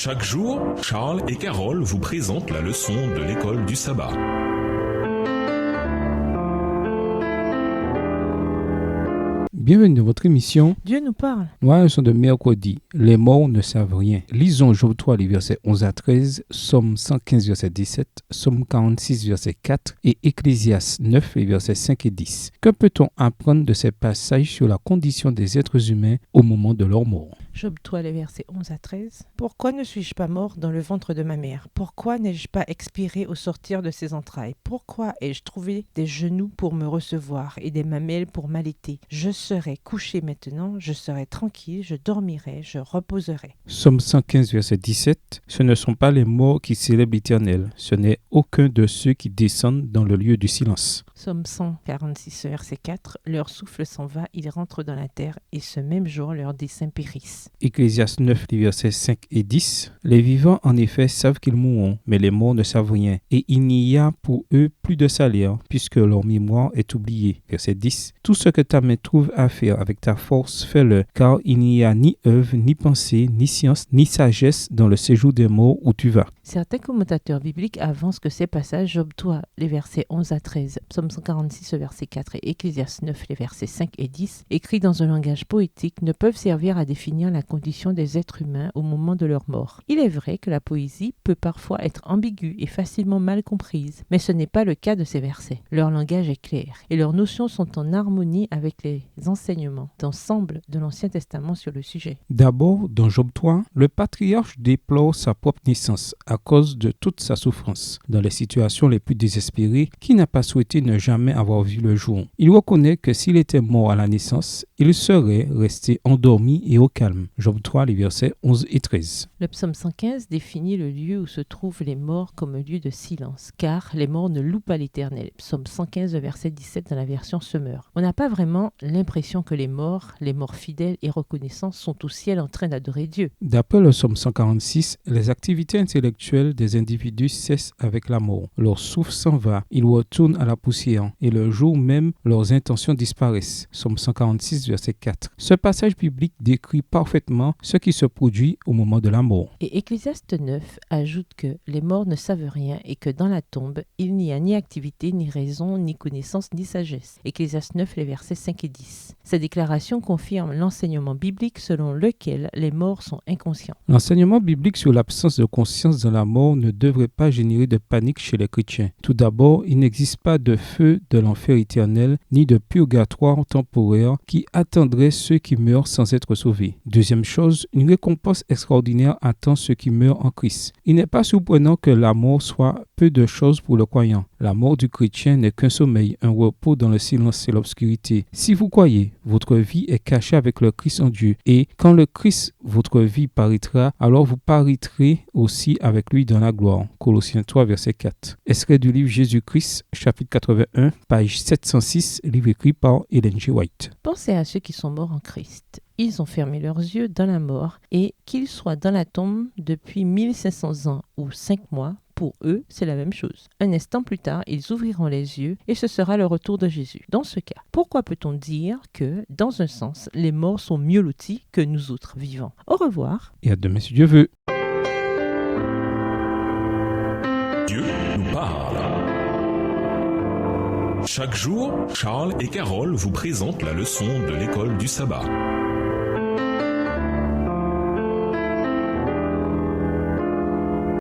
Chaque jour, Charles et Carole vous présentent la leçon de l'école du sabbat. Bienvenue dans votre émission. Dieu nous parle. Nous sommes de mercredi. Les morts ne savent rien. Lisons Job 3, les versets 11 à 13, Somme 115, verset 17, Somme 46, verset 4 et Ecclésiaste 9, les versets 5 et 10. Que peut-on apprendre de ces passages sur la condition des êtres humains au moment de leur mort? Job 3, les versets 11 à 13. Pourquoi ne suis-je pas mort dans le ventre de ma mère? Pourquoi n'ai-je pas expiré au sortir de ses entrailles? Pourquoi ai-je trouvé des genoux pour me recevoir et des mamelles pour m'allaiter? Je serai couché maintenant, je serai tranquille, je dormirai, je reposerai. Somme 115, verset 17. Ce ne sont pas les morts qui célèbrent l'Éternel, ce n'est aucun de ceux qui descendent dans le lieu du silence. Somme 146, verset 4. Leur souffle s'en va, ils rentrent dans la terre, et ce même jour leurs desseins périssent. Ecclésiaste 9, les versets 5 et 10. Les vivants, en effet, savent qu'ils mourront, mais les morts ne savent rien, et il n'y a pour eux plus de salaire, puisque leur mémoire est oubliée. Verset 10. Tout ce que ta main trouve à faire avec ta force, fais-le, car il n'y a ni œuvre, ni pensée, ni science, ni sagesse dans le séjour des morts où tu vas. Certains commentateurs bibliques avancent que ces passages, Job 3, les versets 11 à 13, Psaume 146, verset 4 et Ecclésiaste 9, les versets 5 et 10, écrits dans un langage poétique, ne peuvent servir à définir la condition des êtres humains au moment de leur mort. Il est vrai que la poésie peut parfois être ambiguë et facilement mal comprise, mais ce n'est pas le cas de ces versets. Leur langage est clair et leurs notions sont en harmonie avec les enseignements d'ensemble de l'Ancien Testament sur le sujet. D'abord, dans Job 3, le patriarche déplore sa propre naissance à cause de toute sa souffrance. Dans les situations les plus désespérées, qui n'a pas souhaité ne jamais avoir vu le jour? Il reconnaît que s'il était mort à la naissance, il serait resté endormi et au calme. Job 3, les versets 11 et 13. Le psaume 115 définit le lieu où se trouvent les morts comme un lieu de silence, car les morts ne louent pas l'Éternel. Psaume 115, verset 17 dans la version Semeur. On n'a pas vraiment l'impression que les morts fidèles et reconnaissants sont au ciel en train d'adorer Dieu. D'après le psaume 146, les activités intellectuelles des individus cessent avec la mort. Leur souffle s'en va, ils retournent à la poussière, et le jour même, leurs intentions disparaissent. Psaume 146, verset 4. Ce passage biblique décrit parfaitement ce qui se produit au moment de la mort. Et Ecclésiaste 9 ajoute que les morts ne savent rien et que dans la tombe, il n'y a ni activité, ni raison, ni connaissance, ni sagesse. Ecclésiaste 9, les versets 5 et 10. Cette déclaration confirme l'enseignement biblique selon lequel les morts sont inconscients. L'enseignement biblique sur l'absence de conscience dans la mort ne devrait pas générer de panique chez les chrétiens. Tout d'abord, il n'existe pas de feu de l'enfer éternel, ni de purgatoire temporaire qui attendrait ceux qui meurent sans être sauvés. Deuxième chose, une récompense extraordinaire attend ceux qui meurent en Christ. Il n'est pas surprenant que la mort soit peu de choses pour le croyant. La mort du chrétien n'est qu'un sommeil, un repos dans le silence et l'obscurité. Si vous croyez, votre vie est cachée avec le Christ en Dieu. Et quand le Christ, votre vie, paraîtra, alors vous paraîtrez aussi avec lui dans la gloire. Colossiens 3, verset 4. Extrait du livre Jésus-Christ, chapitre 81, page 706, livre écrit par Ellen G. White. Pensez à ceux qui sont morts en Christ. Ils ont fermé leurs yeux dans la mort et qu'ils soient dans la tombe depuis 1500 ans ou 5 mois, pour eux, c'est la même chose. Un instant plus tard, ils ouvriront les yeux et ce sera le retour de Jésus. Dans ce cas, pourquoi peut-on dire que, dans un sens, les morts sont mieux lotis que nous autres vivants? Au revoir. Et à demain si Dieu veut. Dieu nous parle. Chaque jour, Charles et Carole vous présentent la leçon de l'école du sabbat.